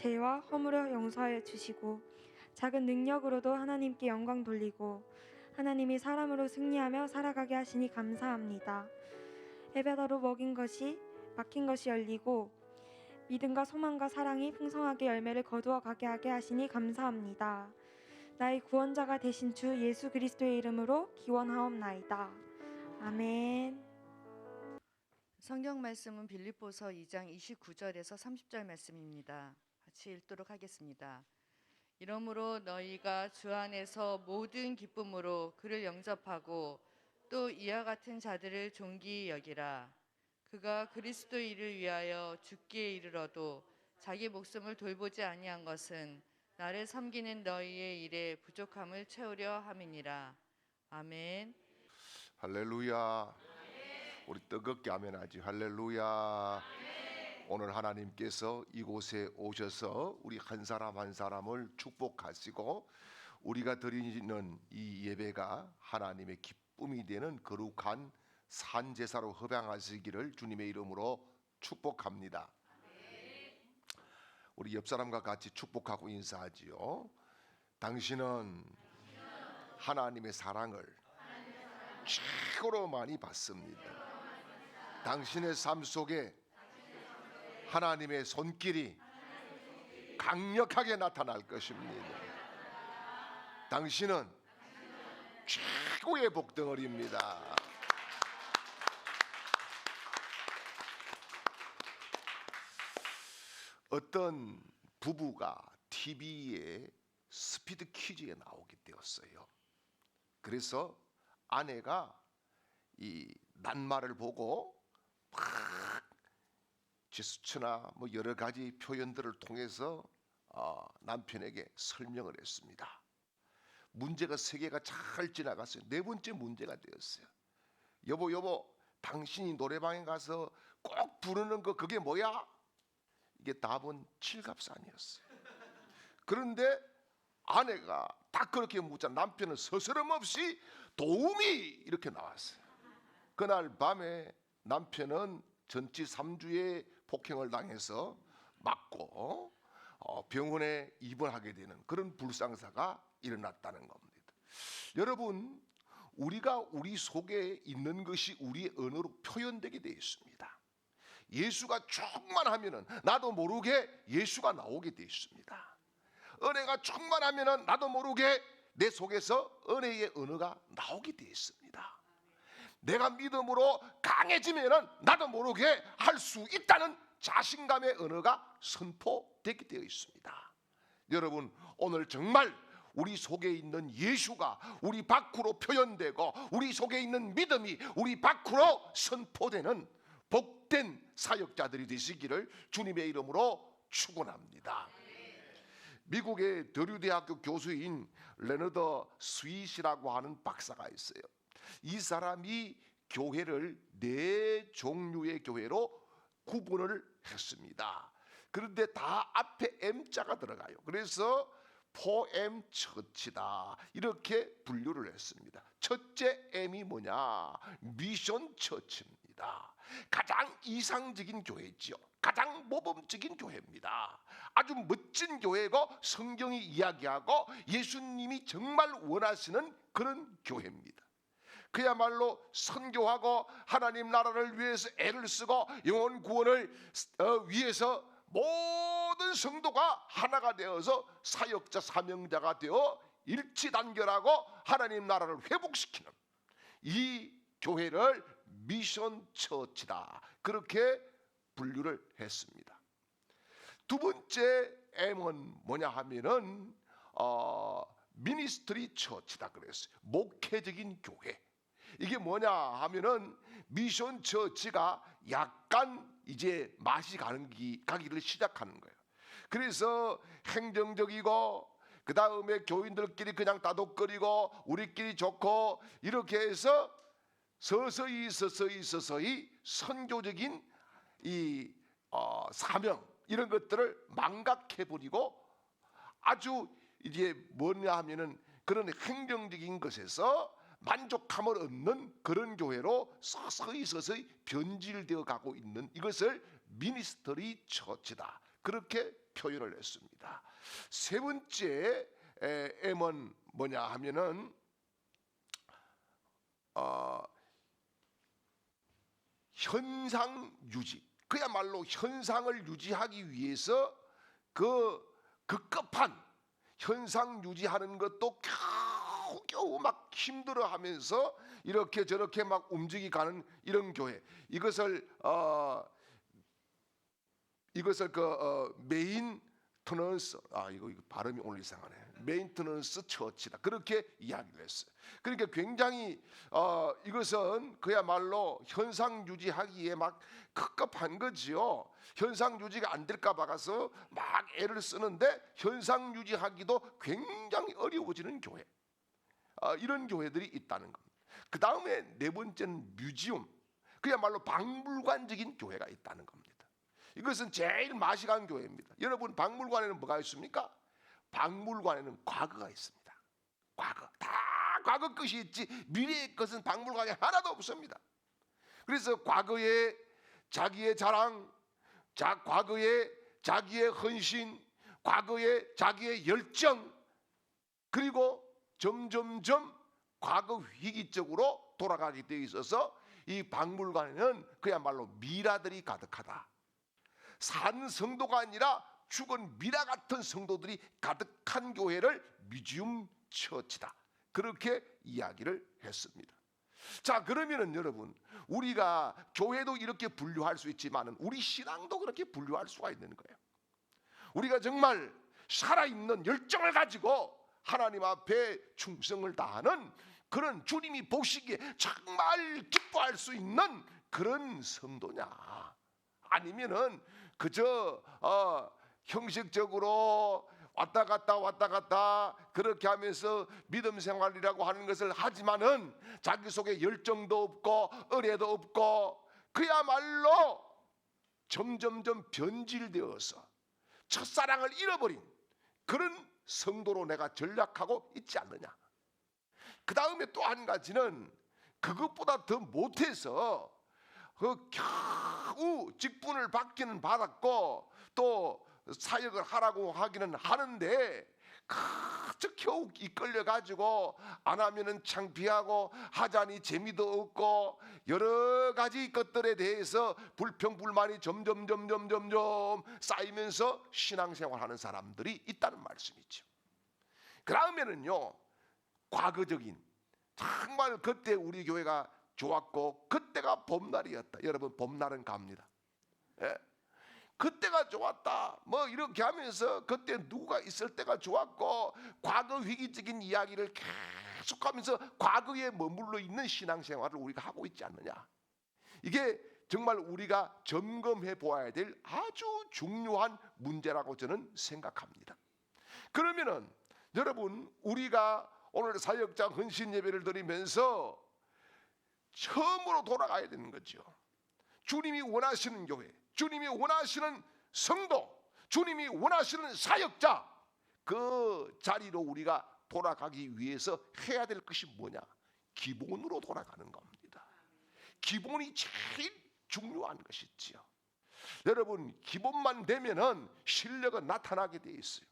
죄와 허물을 용서해 주시고 작은 능력으로도 하나님께 영광 돌리고 하나님이 사람으로 승리하며 살아가게 하시니 감사합니다. 예배다로 막힌 것이 열리고 믿음과 소망과 사랑이 풍성하게 열매를 거두어 가게 하시니 감사합니다. 나의 구원자가 되신 주 예수 그리스도의 이름으로 기원하옵나이다. 아멘. 성경 말씀은 빌립보서 2장 29절에서 30절 말씀입니다. 같이 읽도록 하겠습니다. 이러므로 너희가 주 안에서 모든 기쁨으로 그를 영접하고 또 이와 같은 자들을 존귀히 여기라. 그가 그리스도 일을 위하여 죽기에 이르러도 자기 목숨을 돌보지 아니한 것은 나를 섬기는 너희의 일에 부족함을 채우려 함이니라. 아멘. 할렐루야. 우리 뜨겁게 아멘하지. 할렐루야. 오늘 하나님께서 이곳에 오셔서 우리 한 사람 한 사람을 축복하시고 우리가 드리는 이 예배가 하나님의 기쁨이 되는 거룩한 산제사로 hợp양하시기를 주님의 이름으로 축복합니다. 우리 옆 사람과 같이 축복하고 인사하지요. 당신은 하나님의 사랑을 최고로 많이 받습니다. 당신의 삶 속에 하나님의 손길이 강력하게 나타날 것입니다. 당신은 최고의 복덩어리입니다. 어떤 부부가 TV에 스피드 퀴즈에 나오게 되었어요. 그래서 아내가 이 낱말을 보고 막 제스처나 뭐 여러 가지 표현들을 통해서 남편에게 설명을 했습니다. 문제가 3개가 잘 지나갔어요. 4번째 문제가 되었어요. 여보, 당신이 노래방에 가서 꼭 부르는 거 그게 뭐야? 이게 답은 칠갑산이었어요. 그런데 아내가 딱 그렇게 묻자 남편은 서스럼없이 도우미 이렇게 나왔어요. 그날 밤에 남편은 전치 3주의 폭행을 당해서 맞고 병원에 입원하게 되는 그런 불상사가 일어났다는 겁니다. 여러분, 우리가 우리 속에 있는 것이 우리의 언어로 표현되게 되어 있습니다. 예수가 충만하면은 나도 모르게 예수가 나오게 되어 있습니다. 은혜가 충만하면은 나도 모르게 내 속에서 은혜의 언어가 나오게 되어 있습니다. 내가 믿음으로 강해지면은 나도 모르게 할 수 있다는 자신감의 언어가 선포되게 되어 있습니다. 여러분, 오늘 정말 우리 속에 있는 예수가 우리 밖으로 표현되고 우리 속에 있는 믿음이 우리 밖으로 선포되는 복된 사역자들이 되시기를 주님의 이름으로 축원합니다. 미국의 드류대학교 교수인 레너더 스윗이라고 하는 박사가 있어요. 이 사람이 교회를 4종류의 교회로 구분을 했습니다. 그런데 다 앞에 M자가 들어가요. 그래서 4M 처치다 이렇게 분류를 했습니다. 첫째 M이 뭐냐? 미션 처치입니다. 가장 이상적인 교회지요. 가장 모범적인 교회입니다. 아주 멋진 교회고 성경이 이야기하고 예수님이 정말 원하시는 그런 교회입니다. 그야말로 선교하고 하나님 나라를 위해서 애를 쓰고 영혼 구원을 위해서 모든 성도가 하나가 되어서 사역자 사명자가 되어 일치단결하고 하나님 나라를 회복시키는 이 교회를 미션 처치다 그렇게 분류를 했습니다. 두 번째 M은 뭐냐 하면은 미니스트리 처치다 그랬어요. 목회적인 교회. 이게 뭐냐 하면은 미션 처치가 약간 이제 맛이 가기를 시작하는 거예요. 그래서 행정적이고 그 다음에 교인들끼리 그냥 따독거리고 우리끼리 좋고 이렇게 해서 서서히 선교적인 이 사명 이런 것들을 망각해버리고 아주 이제 뭐냐 하면은 그런 행정적인 것에서 만족함을 얻는 그런 교회로 서서히 변질되어 가고 있는 이것을 미니스터리 처치다 그렇게 표현을 했습니다. 세 번째 M은 뭐냐 하면은 현상 유지. 그야말로 현상을 유지하기 위해서 그 급급한 현상 유지하는 것도 겨우 막 힘들어하면서 이렇게 저렇게 막 움직이가는 이런 교회. 이것을 메인터넌스, 이거 발음이 오늘 이상하네. 메인터넌스 처치다, 그렇게 이야기를 했어요. 그러니까 굉장히 이것은 그야말로 현상 유지하기에 막 급급한 거지요. 현상 유지가 안 될까 봐서 막 애를 쓰는데 현상 유지하기도 굉장히 어려워지는 교회. 이런 교회들이 있다는 겁니다. 그 다음에 네 번째는 뮤지엄, 그야말로 박물관적인 교회가 있다는 겁니다. 이것은 제일 맛이 간 교회입니다. 여러분, 박물관에는 뭐가 있습니까? 박물관에는 과거가 있습니다. 과거, 다 과거 것이 있지 미래의 것은 박물관에 하나도 없습니다. 그래서 과거의 자기의 자랑, 과거의 자기의 헌신, 과거의 자기의 열정, 그리고 점점점 과거 위기 쪽으로 돌아가게 되어 있어서 이 박물관에는 그야말로 미라들이 가득하다. 산 성도가 아니라 죽은 미라 같은 성도들이 가득한 교회를 뮤지엄 처치다, 그렇게 이야기를 했습니다. 자, 그러면은 여러분, 우리가 교회도 이렇게 분류할 수 있지만은 우리 신앙도 그렇게 분류할 수가 있는 거예요. 우리가 정말 살아있는 열정을 가지고 하나님 앞에 충성을 다하는 그런, 주님이 보시기에 정말 기뻐할 수 있는 그런 성도냐, 아니면은 그저 형식적으로 왔다 갔다 그렇게 하면서 믿음 생활이라고 하는 것을 하지만은 자기 속에 열정도 없고 의뢰도 없고 그야말로 점점점 변질되어서 첫사랑을 잃어버린 그런 성도로 내가 전락하고 있지 않느냐. 그 다음에 또 한 가지는 그것보다 더 못해서 겨우 직분을 받기는 받았고 또 사역을 하라고 하기는 하는데 그저 겨우 이끌려 가지고 안 하면은 창피하고 하자니 재미도 없고 여러 가지 것들에 대해서 불평불만이 점점 쌓이면서 신앙생활하는 사람들이 있다는 말씀이죠. 그러면은요, 과거적인, 정말 그때 우리 교회가 좋았고 그때가 봄날이었다. 여러분, 봄날은 갑니다. 예? 그때가 좋았다, 뭐 이렇게 하면서 그때 누가 있을 때가 좋았고 과거 위기적인 이야기를 계속하면서 과거에 머물러 있는 신앙생활을 우리가 하고 있지 않느냐. 이게 정말 우리가 점검해 보아야 될 아주 중요한 문제라고 저는 생각합니다. 그러면은 여러분, 우리가 오늘 사역자 헌신 예배를 드리면서 처음으로 돌아가야 되는 거죠. 주님이 원하시는 교회, 주님이 원하시는 성도, 주님이 원하시는 사역자, 그 자리로 우리가 돌아가기 위해서 해야 될 것이 뭐냐? 기본으로 돌아가는 겁니다. 기본이 제일 중요한 것이지요. 여러분, 기본만 되면은 실력은 나타나게 돼 있어요.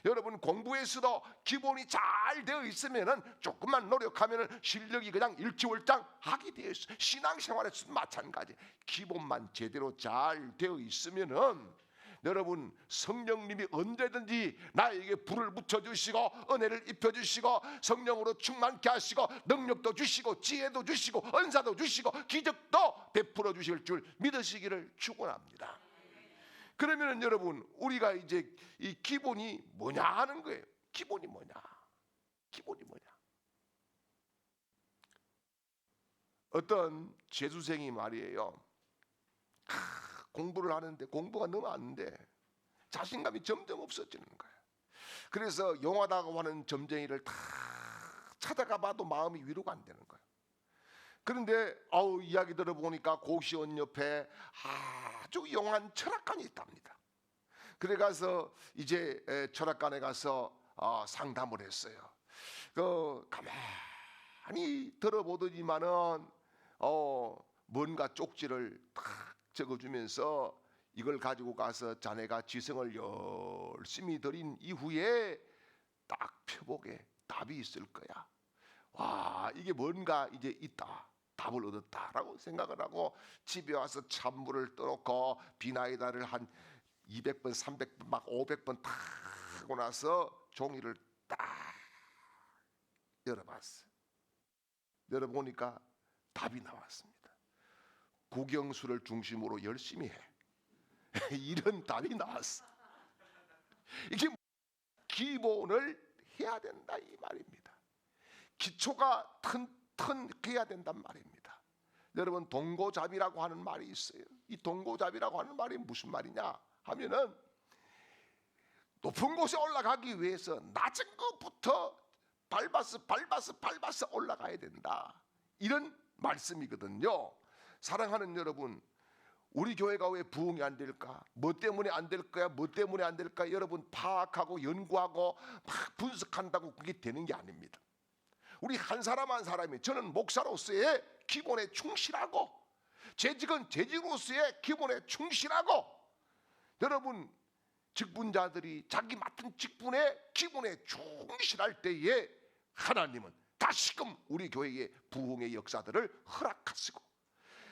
여러분, 공부에서도 기본이 잘 되어 있으면은 조금만 노력하면은 실력이 그냥 일취월장하게 되어 있어요. 신앙생활에서도 마찬가지. 기본만 제대로 잘 되어 있으면은 여러분, 성령님이 언제든지 나에게 불을 붙여주시고 은혜를 입혀주시고 성령으로 충만케 하시고 능력도 주시고 지혜도 주시고 은사도 주시고 기적도 베풀어 주실 줄 믿으시기를 축원합니다. 그러면 여러분, 우리가 이제 이 기본이 뭐냐 하는 거예요. 기본이 뭐냐? 기본이 뭐냐? 어떤 재수생이 말이에요. 공부를 하는데 공부가 너무 안 돼. 자신감이 점점 없어지는 거예요. 그래서 용하다고 하는 점쟁이를 다 찾아가 봐도 마음이 위로가 안 되는 거예요. 그런데 이야기 들어보니까 고시원 옆에 아주 용한 철학관이 있답니다. 그래 가서 이제 철학관에 가서 상담을 했어요. 가만히 들어보더니만은 뭔가 쪽지를 탁 적어주면서 이걸 가지고 가서 자네가 지성을 열심히 들인 이후에 딱 표복에 답이 있을 거야. 와, 이게 뭔가 이제 있다, 답을 얻었다라고 생각을 하고 집에 와서 찬물을 떠놓고 비나이다를 한 200번, 300번, 막 500번 다 하고 나서 종이를 딱 열어봤어요. 열어보니까 답이 나왔습니다. 국영수를 중심으로 열심히 해. 이런 답이 나왔어. 이게 기본을 해야 된다 이 말입니다. 기초가 튼튼해야 된단 말입니다. 여러분, 동고잡이라고 하는 말이 있어요. 이 동고잡이라고 하는 말이 무슨 말이냐 하면은, 높은 곳에 올라가기 위해서 낮은 것부터 밟아서 올라가야 된다, 이런 말씀이거든요. 사랑하는 여러분, 우리 교회가 왜 부흥이 안 될까? 뭐 때문에 안 될 거야? 뭐 때문에 안 될까? 여러분, 파악하고 연구하고 막 분석한다고 그게 되는 게 아닙니다. 우리 한 사람 한 사람이, 저는 목사로서의 기본에 충실하고, 재직은 재직으로서의 기본에 충실하고, 여러분 직분자들이 자기 맡은 직분의 기본에 충실할 때에 하나님은 다시금 우리 교회의 부흥의 역사들을 허락하시고,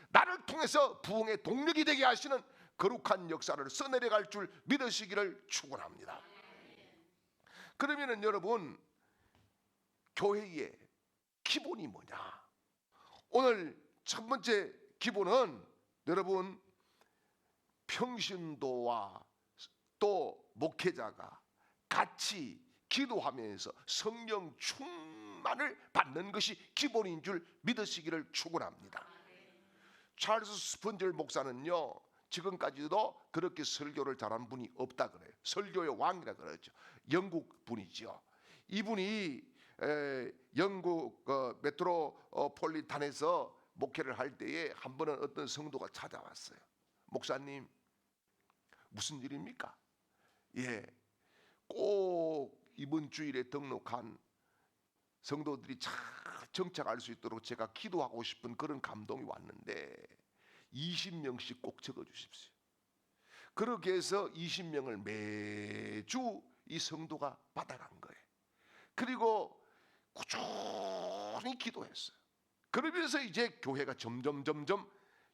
나를 통해서 부흥의 동력이 되게 하시는 거룩한 역사를 써내려갈 줄 믿으시기를 축원합니다. 그러면은 여러분, 교회의 기본이 뭐냐? 오늘 첫 번째 기본은 여러분, 평신도와 또 목회자가 같이 기도하면서 성령 충만을 받는 것이 기본인 줄 믿으시기를 축원합니다. 찰스 스펀젤 목사는요, 지금까지도 그렇게 설교를 잘한 분이 없다 그래요. 설교의 왕이라 그러죠. 영국 분이죠. 이분이 영국 메트로폴리탄에서 목회를 할 때에 한 번은 어떤 성도가 찾아왔어요. 목사님, 무슨 일입니까? 예, 꼭 이번 주일에 등록한 성도들이 잘 정착할 수 있도록 제가 기도하고 싶은 그런 감동이 왔는데 20명씩 꼭 적어 주십시오. 그렇게 해서 20명을 매주 이 성도가 받아간 거예요. 그리고 꾸준히 기도했어요. 그러면서 이제 교회가 점점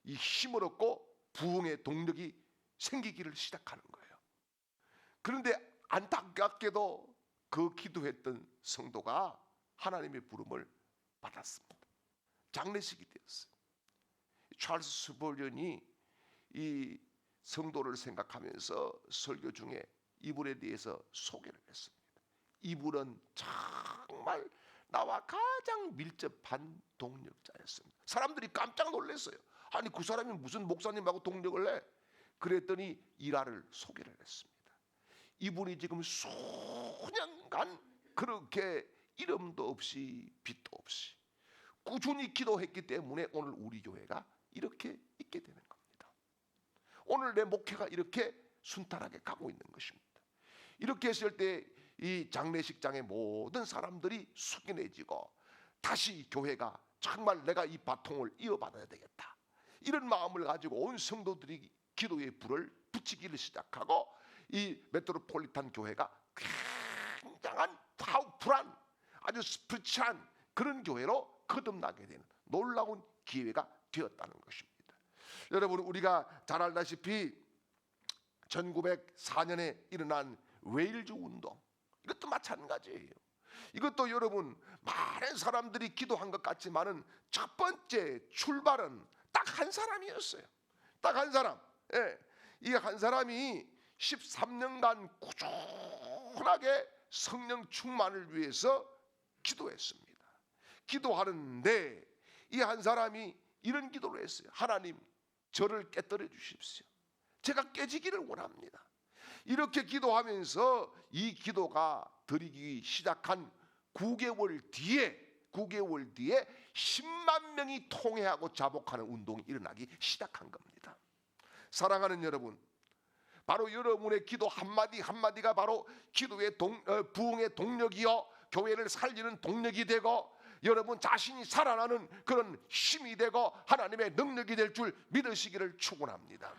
이 힘을 얻고 부흥의 동력이 생기기를 시작하는 거예요. 그런데 안타깝게도 그 기도했던 성도가 하나님의 부름을 받았습니다. 장례식이 되었어요. 찰스 스펄전이 이 성도를 생각하면서 설교 중에 이분에 대해서 소개를 했습니다. 이분은 정말 나와 가장 밀접한 동력자였습니다. 사람들이 깜짝 놀랐어요. 아니, 그 사람이 무슨 목사님하고 동력을 해? 그랬더니 일화를 소개를 했습니다. 이분이 지금 수년간 그렇게 이름도 없이 빛도 없이 꾸준히 기도했기 때문에 오늘 우리 교회가 이렇게 있게 되는 겁니다. 오늘 내 목회가 이렇게 순탄하게 가고 있는 것입니다. 이렇게 했을 때 이 장례식장의 모든 사람들이 숙연해지고 다시 교회가 정말 내가 이 바통을 이어받아야 되겠다, 이런 마음을 가지고 온 성도들이 기도의 불을 붙이기를 시작하고, 이 메트로폴리탄 교회가 굉장한 파워풀한 아주 스피리추한 그런 교회로 거듭나게 되는 놀라운 기회가 되었다는 것입니다. 여러분, 우리가 잘 알다시피 1904년에 일어난 웨일즈 운동, 이것도 마찬가지예요. 이것도 여러분, 많은 사람들이 기도한 것 같지만은 첫 번째 출발은 딱 한 사람이었어요. 딱 한 사람. 예. 이 한 사람이 13년간 꾸준하게 성령 충만을 위해서 기도했습니다. 기도하는데 이 한 사람이 이런 기도를 했어요. 하나님, 저를 깨뜨려 주십시오. 제가 깨지기를 원합니다. 이렇게 기도하면서 이 기도가 드리기 시작한 9개월 뒤에 10만 명이 통회하고 자복하는 운동이 일어나기 시작한 겁니다. 사랑하는 여러분, 바로 여러분의 기도 한마디 한마디가 바로 기도의 부흥의 동력이요, 교회를 살리는 동력이 되고 여러분 자신이 살아나는 그런 힘이 되고 하나님의 능력이 될 줄 믿으시기를 축원합니다.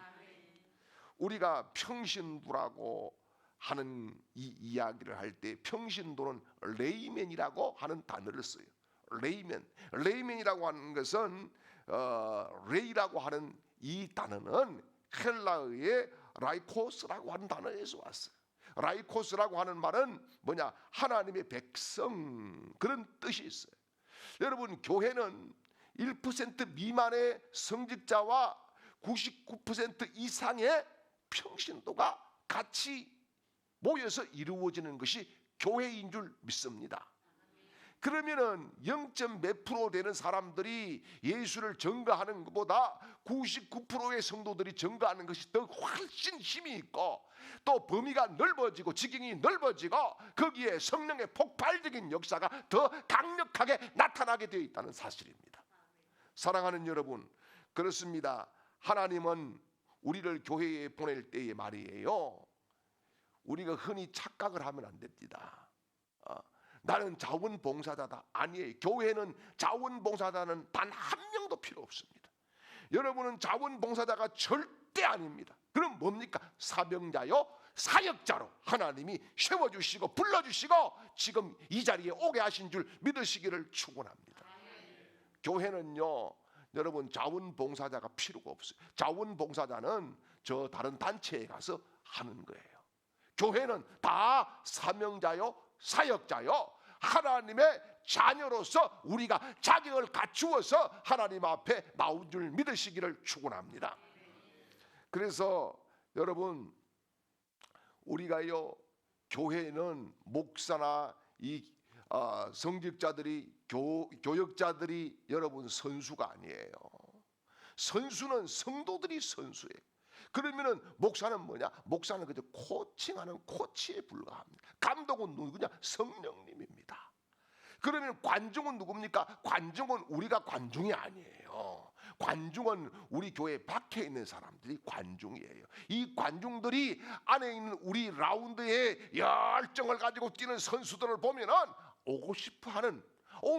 우리가 평신도라고 하는 이 이야기를 할 때 평신도는 레이맨이라고 하는 단어를 써요. 레이맨이라고 하는 것은 레이라고 하는 이 단어는 헬라어의 라이코스라고 하는 단어에서 왔어요. 라이코스라고 하는 말은 뭐냐? 하나님의 백성, 그런 뜻이 있어요. 여러분, 교회는 1% 미만의 성직자와 99% 이상의 평신도가 같이 모여서 이루어지는 것이 교회인 줄 믿습니다. 그러면은 0.몇 프로 되는 사람들이 예수를 전가하는 것보다 99%의 성도들이 전가하는 것이 더 훨씬 힘이 있고, 또 범위가 넓어지고 지경이 넓어지고 거기에 성령의 폭발적인 역사가 더 강력하게 나타나게 되어 있다는 사실입니다. 사랑하는 여러분, 그렇습니다. 하나님은 우리를 교회에 보낼 때의 말이에요, 우리가 흔히 착각을 하면 안 됩니다. 나는 자원봉사자다. 아니에요. 교회는 자원봉사자는 단 한 명도 필요 없습니다. 여러분은 자원봉사자가 절대 아닙니다. 그럼 뭡니까? 사명자요, 사역자로 하나님이 세워주시고 불러주시고 지금 이 자리에 오게 하신 줄 믿으시기를 축원합니다. 교회는요, 여러분, 자원봉사자가 필요가 없어요. 자원봉사자는 저 다른 단체에 가서 하는 거예요. 교회는 다 사명자요, 사역자요, 하나님의 자녀로서 우리가 자격을 갖추어서 하나님 앞에 나온 줄 믿으시기를 축원합니다. 그래서 여러분, 우리가요, 교회는 목사나 이 성직자들이, 교역자들이 여러분 선수가 아니에요. 선수는 성도들이 선수예요. 그러면은 목사는 뭐냐? 목사는 그저 코칭하는 코치에 불과합니다. 감독은 누구냐? 성령님입니다. 그러면 관중은 누굽니까? 관중은 우리가 관중이 아니에요. 관중은 우리 교회 밖에 있는 사람들이 관중이에요. 이 관중들이 안에 있는 우리 라운드에 열정을 가지고 뛰는 선수들을 보면은 오고 싶어하는,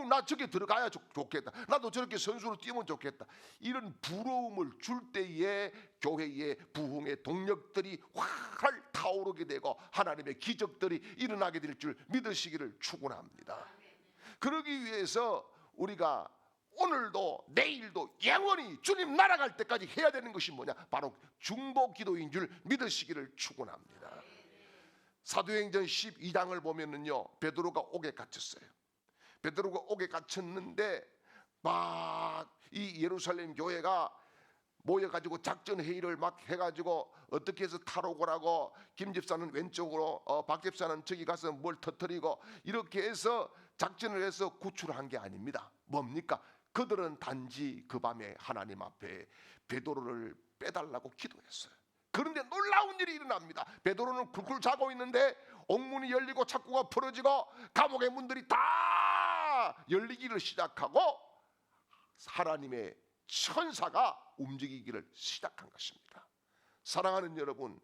나 저기 들어가야 좋겠다, 나도 저렇게 선수로 뛰면 좋겠다, 이런 부러움을 줄 때에 교회의 부흥의 동력들이 활 타오르게 되고 하나님의 기적들이 일어나게 될 줄 믿으시기를 축원합니다. 그러기 위해서 우리가 오늘도 내일도 영원히 주님 날아갈 때까지 해야 되는 것이 뭐냐? 바로 중보 기도인 줄 믿으시기를 축원합니다. 사도행전 12장을 보면은요, 베드로가 옥에 갇혔어요. 베드로가 옥에 갇혔는데 막 이 예루살렘 교회가 모여가지고 작전 회의를 막 해가지고 어떻게 해서 탈옥을 김 집사는 왼쪽으로, 박 집사는 저기 가서 뭘 터뜨리고, 이렇게 해서 작전을 해서 구출한 게 아닙니다. 뭡니까? 그들은 단지 그 밤에 하나님 앞에 베드로를 빼달라고 기도했어요. 그런데 놀라운 일이 일어납니다. 베드로는 굴굴 자고 있는데 옥문이 열리고 창고가 풀어지고 감옥의 문들이 다 열리기를 시작하고 하나님의 천사가 움직이기를 시작한 것입니다. 사랑하는 여러분,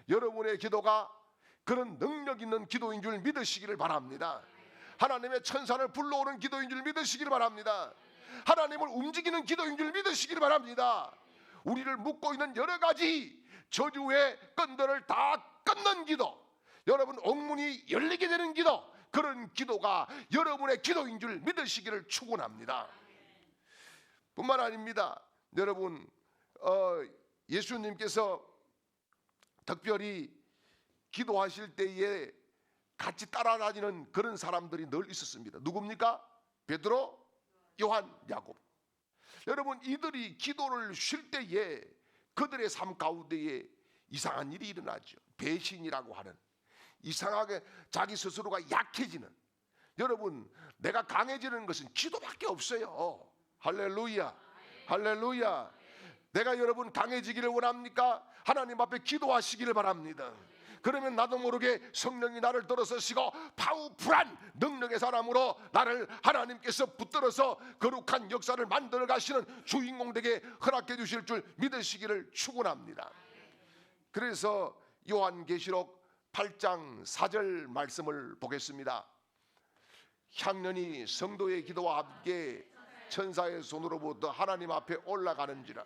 여러분의 기도가 그런 능력 있는 기도인 줄 믿으시기를 바랍니다. 하나님의 천사를 불러오는 기도인 줄 믿으시기를 바랍니다. 하나님을 움직이는 기도인 줄 믿으시기를 바랍니다. 우리를 묶고 있는 여러 가지 저주의 끈들을 다 끊는 기도, 여러분 옥문이 열리게 되는 기도, 그런 기도가 여러분의 기도인 줄 믿으시기를 축원합니다. 뿐만 아닙니다. 여러분, 예수님께서 특별히 기도하실 때에 같이 따라다니는 그런 사람들이 늘 있었습니다. 누굽니까? 베드로, 요한, 야곱. 여러분, 이들이 기도를 쉴 때에 그들의 삶 가운데에 이상한 일이 일어나죠. 배신이라고 하는, 이상하게 자기 스스로가 약해지는, 여러분, 내가 강해지는 것은 기도밖에 없어요. 할렐루야, 할렐루야. 내가 여러분 강해지기를 원합니까? 하나님 앞에 기도하시기를 바랍니다. 그러면 나도 모르게 성령이 나를 들어서시고 파워풀한 능력의 사람으로 나를 하나님께서 붙들어서 거룩한 역사를 만들어 가시는 주인공 되게 허락해 주실 줄 믿으시기를 축원합니다. 그래서 요한계시록 8장 4절 말씀을 보겠습니다. 향년이 성도의 기도와 함께 천사의 손으로부터 하나님 앞에 올라가는지라.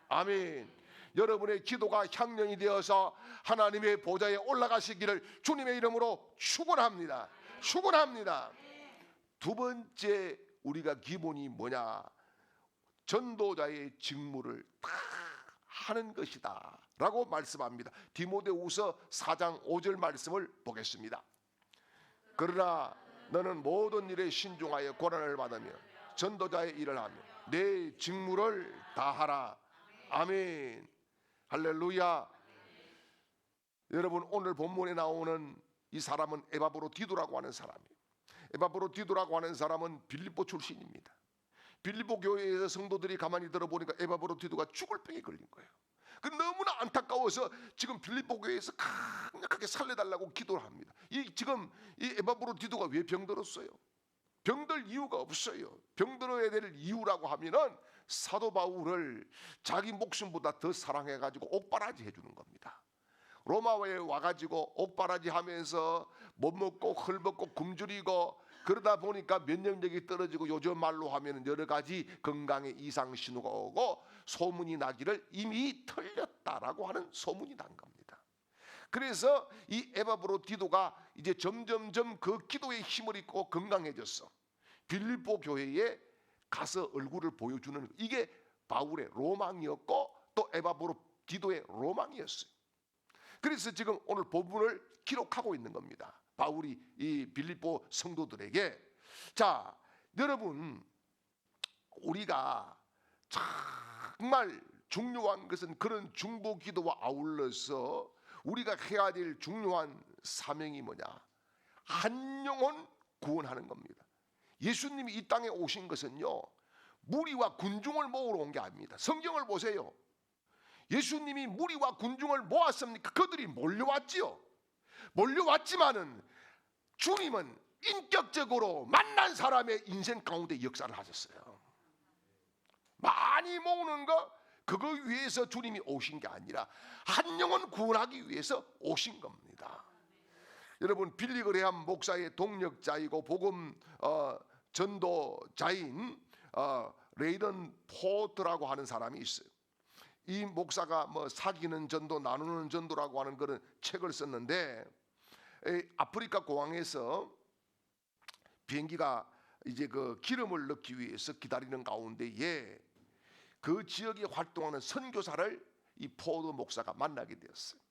아멘. 여러분의 기도가 향연이 되어서 하나님의 보좌에 올라가시기를 주님의 이름으로 축원합니다. 축원합니다. 두 번째 우리가 기본이 뭐냐? 전도자의 직무를 다 하는 것이다 라고 말씀합니다. 디모데후서 4장 5절 말씀을 보겠습니다. 그러나 너는 모든 일에 신중하여 고난을 받으며 전도자의 일을 하며 내 직무를 다하라. 아멘. 할렐루야. 여러분, 오늘 본문에 나오는 이 사람은 에바브로디도라고 하는 사람이에요. 에바브로디도라고 하는 사람은 빌립보 출신입니다. 빌립보 교회에서 성도들이 가만히 들어보니까 에바브로디도가 죽을 병에 걸린 거예요. 그 너무나 안타까워서 지금 빌립보 교회에서 강력하게 살려달라고 기도를 합니다. 지금 이 에바브로디도가 왜 병들었어요? 병들 이유가 없어요. 병들어야 될 이유라고 하면은 사도 바울을 자기 목숨보다 더 사랑해가지고 옥바라지 해주는 겁니다. 로마에 와가지고 옥바라지 하면서 못 먹고 헐벗고 굶주리고 그러다 보니까 면역력이 떨어지고 요즘 말로 하면 여러 가지 건강에 이상 신호가 오고 소문이 나기를 이미 털렸다라고 하는 소문이 난 겁니다. 그래서 이 에바브로디도가 이제 점점점 그 기도의 힘을 입고 건강해졌어. 빌립보 교회에 가서 얼굴을 보여주는, 이게 바울의 로망이었고 또 에바브로디도의 로망이었어요. 그래서 지금 오늘 본문을 기록하고 있는 겁니다. 바울이 이 빌립보 성도들에게. 자, 여러분, 우리가 정말 중요한 것은 그런 중보 기도와 아울러서 우리가 해야 될 중요한 사명이 뭐냐? 한 영혼 구원하는 겁니다. 예수님이 이 땅에 오신 것은요, 무리와 군중을 모으러 온 게 아닙니다. 성경을 보세요. 예수님이 무리와 군중을 모았습니까? 그들이 몰려왔지요. 몰려왔지만은 주님은 인격적으로 만난 사람의 인생 가운데 역사를 하셨어요. 많이 모으는 거, 그거 위해서 주님이 오신 게 아니라 한 영혼 구원하기 위해서 오신 겁니다. 여러분, 빌리그레함 목사의 동력자이고 복음 전도자인 레이던 포트라고 하는 사람이 있어요. 이 목사가 뭐 사귀는 전도, 나누는 전도라고 하는 그런 책을 썼는데, 아프리카 공항에서 비행기가 이제 그 기름을 넣기 위해서 기다리는 가운데에 그 지역에 활동하는 선교사를 이 포드 목사가 만나게 되었어요.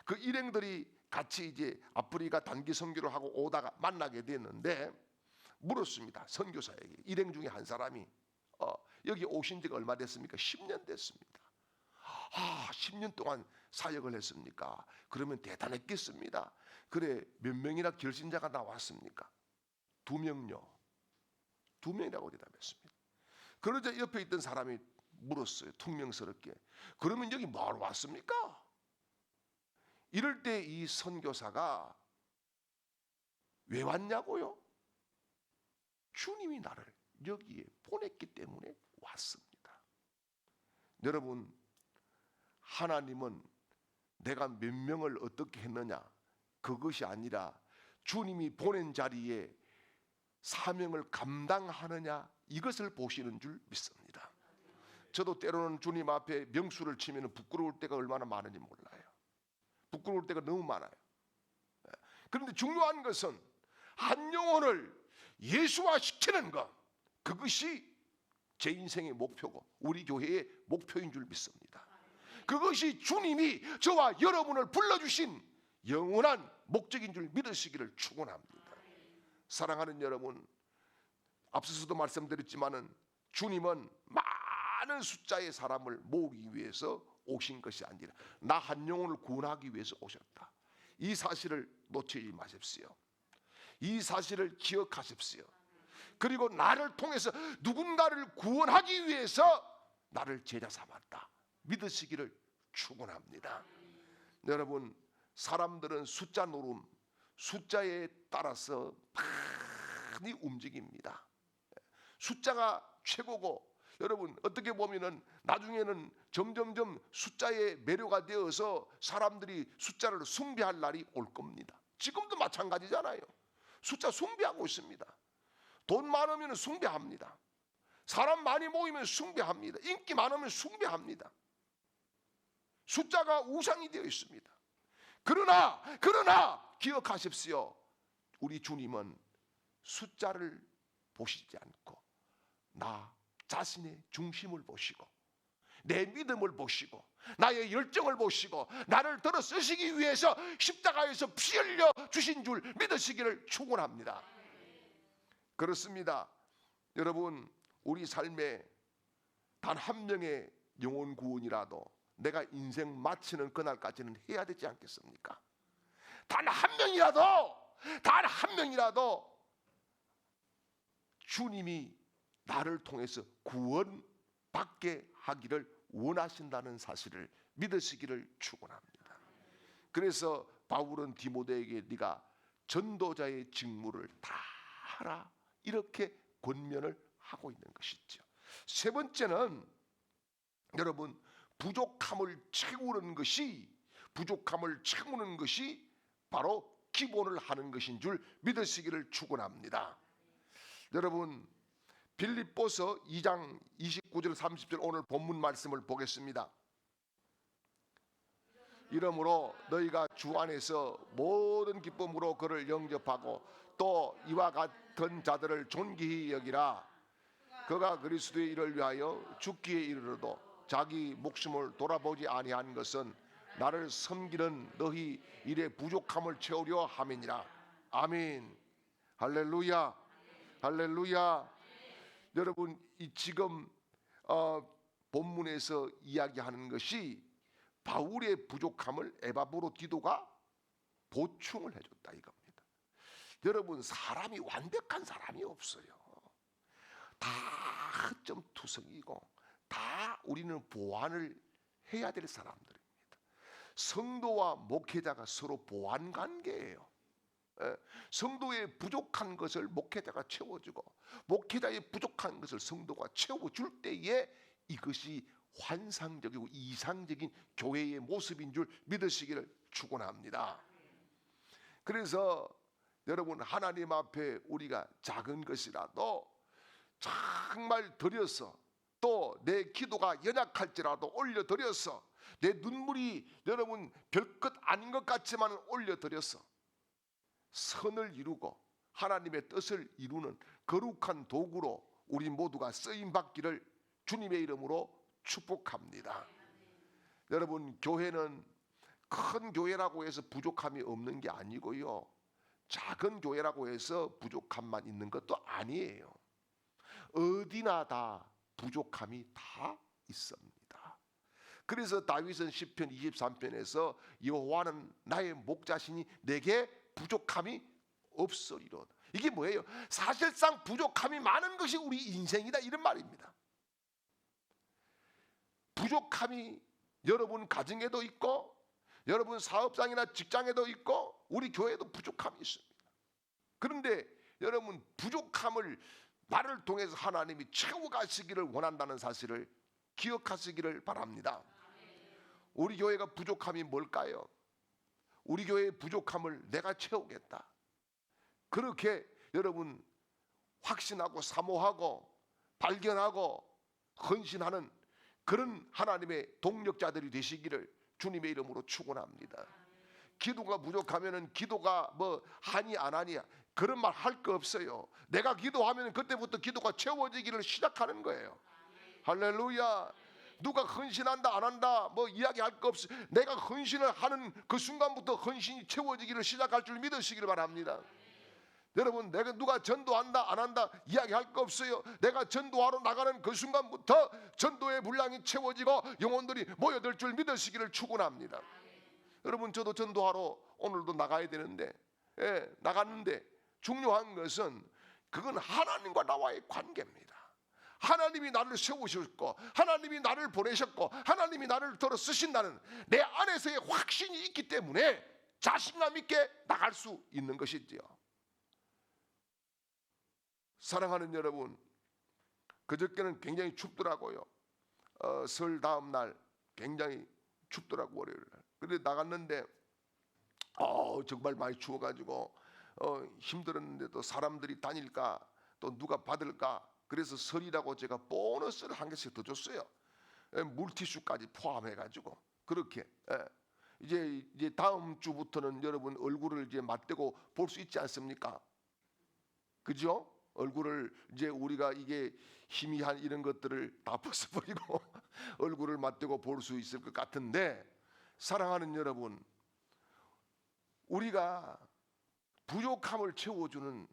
그 일행들이 같이 이제 아프리카 단기 선교를 하고 오다가 만나게 됐는데 물었습니다. 선교사에게. 일행 중에 한 사람이 여기 오신 지가 얼마 됐습니까? 10년 됐습니다. 10년 동안 사역을 했습니까? 그러면 대단했겠습니다. 그래, 몇 명이나 결신자가 나왔습니까? 2명요. 2명이라고 대답했습니다. 그러자 옆에 있던 사람이 물었어요. 퉁명스럽게. 그러면 여기 뭐하러 왔습니까? 이럴 때 이 선교사가 왜 왔냐고요? 주님이 나를 여기에 보냈기 때문에 왔습니다. 여러분, 하나님은 내가 몇 명을 어떻게 했느냐, 그것이 아니라 주님이 보낸 자리에 사명을 감당하느냐, 이것을 보시는 줄 믿습니다. 저도 때로는 주님 앞에 명수를 치면 부끄러울 때가 얼마나 많은지 몰라요. 부끄러울 때가 너무 많아요. 그런데 중요한 것은 한 영혼을 예수화시키는 것, 그것이 제 인생의 목표고 우리 교회의 목표인 줄 믿습니다. 그것이 주님이 저와 여러분을 불러주신 영원한 목적인 줄 믿으시기를 축원합니다. 사랑하는 여러분, 앞서서도 말씀드렸지만은 주님은 많은 숫자의 사람을 모으기 위해서 오신 것이 아니라 나 한 영혼을 구원하기 위해서 오셨다. 이 사실을 놓치지 마십시오. 이 사실을 기억하십시오. 그리고 나를 통해서 누군가를 구원하기 위해서 나를 제자 삼았다. 믿으시기를 축원합니다. 여러분, 사람들은 숫자 노름, 숫자에 따라서 많이 움직입니다. 숫자가 최고고, 여러분 어떻게 보면은 나중에는 점점점 숫자에 매료가 되어서 사람들이 숫자를 숭배할 날이 올 겁니다. 지금도 마찬가지잖아요. 숫자 숭배하고 있습니다. 돈 많으면 숭배합니다. 사람 많이 모이면 숭배합니다. 인기 많으면 숭배합니다. 숫자가 우상이 되어 있습니다. 그러나 기억하십시오. 우리 주님은 숫자를 보시지 않고 나 자신의 중심을 보시고 내 믿음을 보시고 나의 열정을 보시고 나를 들어 쓰시기 위해서 십자가에서 피 흘려 주신 줄 믿으시기를 축원합니다. 그렇습니다. 여러분, 우리 삶에 단 한 명의 영혼 구원이라도 내가 인생 마치는 그날까지는 해야 되지 않겠습니까? 단 한 명이라도 주님이 나를 통해서 구원받게 하기를 원하신다는 사실을 믿으시기를 축원합니다. 그래서 바울은 디모데에게 네가 전도자의 직무를 다 하라 이렇게 권면을 하고 있는 것이죠. 세 번째는 여러분, 부족함을 채우는 것이 바로 기본을 하는 것인 줄 믿으시기를 축원합니다. 여러분, 빌립보서 2장 29절 30절 오늘 본문 말씀을 보겠습니다. 이러므로 너희가 주 안에서 모든 기쁨으로 그를 영접하고 또 이와 같은 자들을 존귀히 여기라. 그가 그리스도의 일을 위하여 죽기에 이르러도 자기 목숨을 돌아보지 아니한 것은 나를 섬기는 너희 일의 부족함을 채우려 함이니라. 아멘. 할렐루야. 할렐루야. 여러분, 이 지금 본문에서 이야기하는 것이 바울의 부족함을 에바브로디도가 보충을 해줬다 이겁니다. 여러분, 사람이 완벽한 사람이 없어요. 다 흑점투성이고 다 우리는 보완을 해야 될 사람들입니다. 성도와 목회자가 서로 보완 관계예요. 성도의 부족한 것을 목회자가 채워주고 목회자의 부족한 것을 성도가 채워줄 때에 이것이 환상적이고 이상적인 교회의 모습인 줄 믿으시기를 축원합니다. 그래서 여러분, 하나님 앞에 우리가 작은 것이라도 정말 드려서 또 내 기도가 연약할지라도 올려드려서 내 눈물이 여러분 별것 아닌 것 같지만 올려드려서 선을 이루고 하나님의 뜻을 이루는 거룩한 도구로 우리 모두가 쓰임받기를 주님의 이름으로 축복합니다. 여러분, 교회는 큰 교회라고 해서 부족함이 없는 게 아니고요, 작은 교회라고 해서 부족함만 있는 것도 아니에요. 어디나 다 부족함이 다 있습니다. 그래서 다윗은 시편 23편에서 여호와는 나의 목자시니 내게 부족함이 없으리로다. 이게 뭐예요? 사실상 부족함이 많은 것이 우리 인생이다 이런 말입니다. 부족함이 여러분 가정에도 있고 여러분 사업장이나 직장에도 있고 우리 교회에도 부족함이 있습니다. 그런데 여러분, 부족함을 나를 통해서 하나님이 채워가시기를 원한다는 사실을 기억하시기를 바랍니다. 우리 교회가 부족함이 뭘까요? 우리 교회의 부족함을 내가 채우겠다. 그렇게 여러분 확신하고 사모하고 발견하고 헌신하는 그런 하나님의 동력자들이 되시기를 주님의 이름으로 축원합니다. 기도가 부족하면은 기도가 뭐 하니 안 하니 그런 말 할 거 없어요. 내가 기도하면 그때부터 기도가 채워지기를 시작하는 거예요. 할렐루야. 누가 헌신한다 안 한다 뭐 이야기할 거 없어. 내가 헌신을 하는 그 순간부터 헌신이 채워지기를 시작할 줄 믿으시기를 바랍니다. 여러분, 내가 누가 전도한다 안 한다 이야기할 거 없어요. 내가 전도하러 나가는 그 순간부터 전도의 분량이 채워지고 영혼들이 모여들 줄 믿으시기를 축원합니다. 여러분, 저도 전도하러 오늘도 나가야 되는데 나갔는데 중요한 것은 그건 하나님과 나와의 관계입니다. 하나님이 나를 세우셨고 하나님이 나를 보내셨고 하나님이 나를 들어 쓰신다는 내 안에서의 확신이 있기 때문에 자신감 있게 나갈 수 있는 것이지요. 사랑하는 여러분, 그저께는 굉장히 춥더라고요. 설 다음 날 굉장히 춥더라고, 월요일 날. 그런데 나갔는데 정말 많이 추워가지고 힘들었는데도 사람들이 다닐까 또 누가 받을까 그래서 설이라고 제가 보너스를 한 개씩 더 줬어요. 물티슈까지 포함해가지고 그렇게. 예. 이제 다음 주부터는 여러분 얼굴을 이제 맞대고 볼 수 있지 않습니까? 그죠? 얼굴을 이제 우리가 이게 희미한 이런 것들을 다 벗어버리고 얼굴을 맞대고 볼 수 있을 것 같은데, 사랑하는 여러분, 우리가 부족함을 채워주는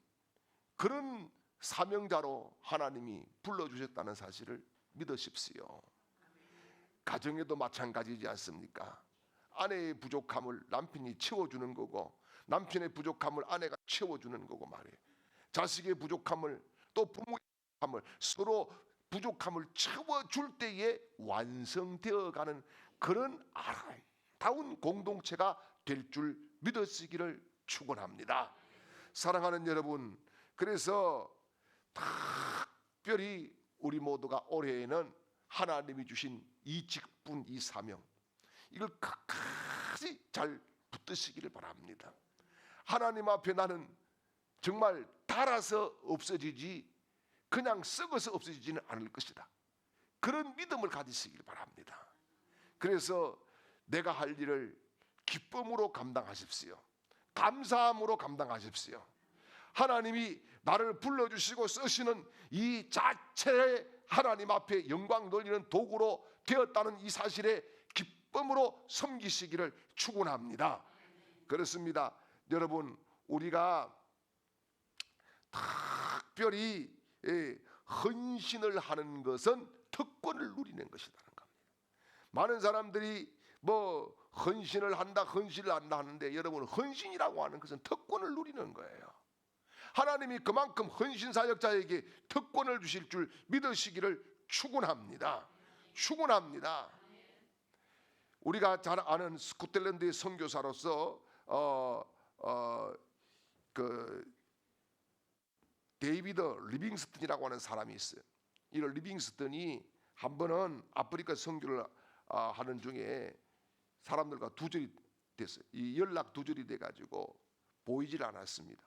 그런 사명자로 하나님이 불러주셨다는 사실을 믿으십시오. 가정에도 마찬가지지 않습니까? 아내의 부족함을 남편이 채워주는 거고, 남편의 부족함을 아내가 채워주는 거고 말이에요. 자식의 부족함을, 또 부모의 부족함을, 서로 부족함을 채워줄 때에 완성되어가는 그런 아름다운 공동체가 될 줄 믿으시기를 축원합니다. 사랑하는 여러분, 그래서 특별히 우리 모두가 올해에는 하나님이 주신 이 직분, 이 사명, 이걸 끝까지 잘 붙드시기를 바랍니다. 하나님 앞에 나는 정말 닳아서 없어지지, 그냥 썩어서 없어지지는 않을 것이다. 그런 믿음을 가지시길 바랍니다. 그래서 내가 할 일을 기쁨으로 감당하십시오. 감사함으로 감당하십시오. 하나님이 나를 불러주시고 쓰시는 이 자체의 하나님 앞에 영광 돌리는 도구로 되었다는 이 사실에 기쁨으로 섬기시기를 축원합니다. 그렇습니다. 여러분, 우리가 특별히 헌신을 하는 것은 특권을 누리는 것이라는 겁니다. 많은 사람들이 뭐 헌신을 한다 하는데, 여러분, 헌신이라고 하는 것은 특권을 누리는 거예요. 하나님이 그만큼 헌신 사역자에게 특권을 주실 줄 믿으시기를 축원합니다. 축원합니다. 우리가 잘 아는 스코틀랜드의 선교사로서 그 데이비드 리빙스턴이라고 하는 사람이 있어요. 이 리빙스턴이 한 번은 아프리카 선교를 하는 중에 사람들과 두절이 됐어요. 이 연락 두절이 돼가지고 보이질 않았습니다.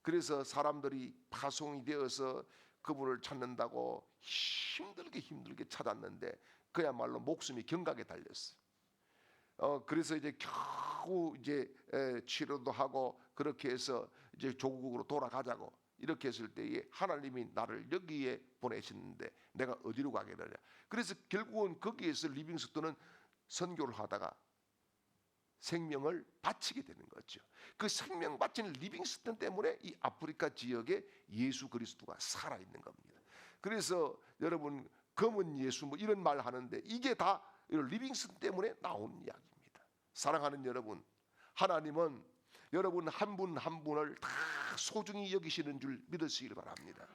그래서 사람들이 파송이 되어서 그분을 찾는다고 힘들게 찾았는데 그야말로 목숨이 경각에 달렸어요. 그래서 이제 겨우 이제 치료도 하고 그렇게 해서 이제 조국으로 돌아가자고 이렇게 했을 때에 하나님이 나를 여기에 보내시는데 내가 어디로 가게 되냐. 그래서 결국은 거기에서 리빙스턴은 선교를 하다가 생명을 바치게 되는 거죠. 그 생명 바치는 리빙스턴 때문에 이 아프리카 지역에 예수 그리스도가 살아있는 겁니다. 그래서 여러분, 검은 예수 뭐 이런 말 하는데 이게 다 리빙스턴 때문에 나온 이야기입니다. 사랑하는 여러분, 하나님은 여러분 한 분 한 분을 다 소중히 여기시는 줄 믿으시길 바랍니다.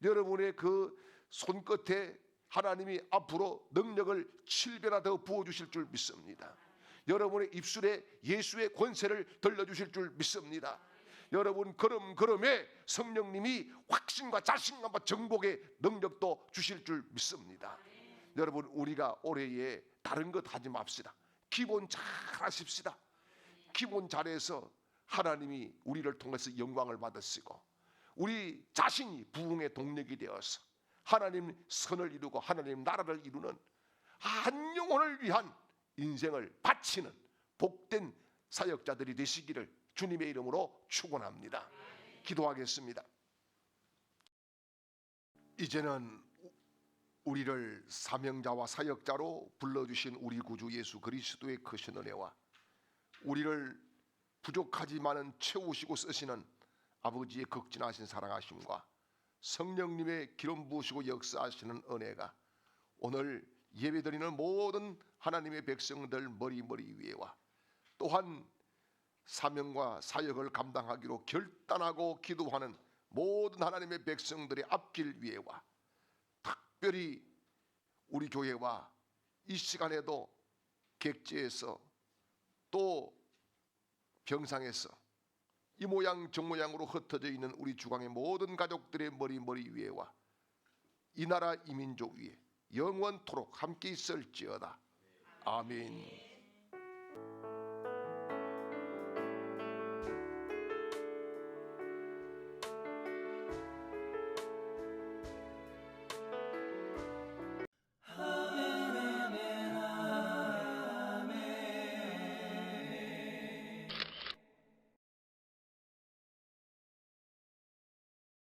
여러분의 그 손끝에 하나님이 앞으로 능력을 7배나 더 부어주실 줄 믿습니다. 여러분의 입술에 예수의 권세를 들려주실 줄 믿습니다. 여러분 걸음걸음에 성령님이 확신과 자신감과 정복의 능력도 주실 줄 믿습니다. 여러분, 우리가 올해에 다른 것 하지 맙시다. 기본 잘 하십시다. 기본 잘해서 하나님이 우리를 통해서 영광을 받으시고 우리 자신이 부흥의 동력이 되어서 하나님 선을 이루고 하나님 나라를 이루는 한 영혼을 위한 인생을 바치는 복된 사역자들이 되시기를 주님의 이름으로 축원합니다. 기도하겠습니다. 이제는 우리를 사명자와 사역자로 불러주신 우리 구주 예수 그리스도의 크신 은혜와 우리를 부족하지만은 채우시고 쓰시는 아버지의 극진하신 사랑하심과 성령님의 기름 부으시고 역사하시는 은혜가 오늘 예배드리는 모든 하나님의 백성들 머리 위에와 또한 사명과 사역을 감당하기로 결단하고 기도하는 모든 하나님의 백성들의 앞길 위에와 특별히 우리 교회와 이 시간에도 객지에서 또 병상에서 이 모양 저 모양으로 흩어져 있는 우리 주강의 모든 가족들의 머리 위에와 이 나라 이 민족 위에 영원토록 함께 있을지어다. 아멘.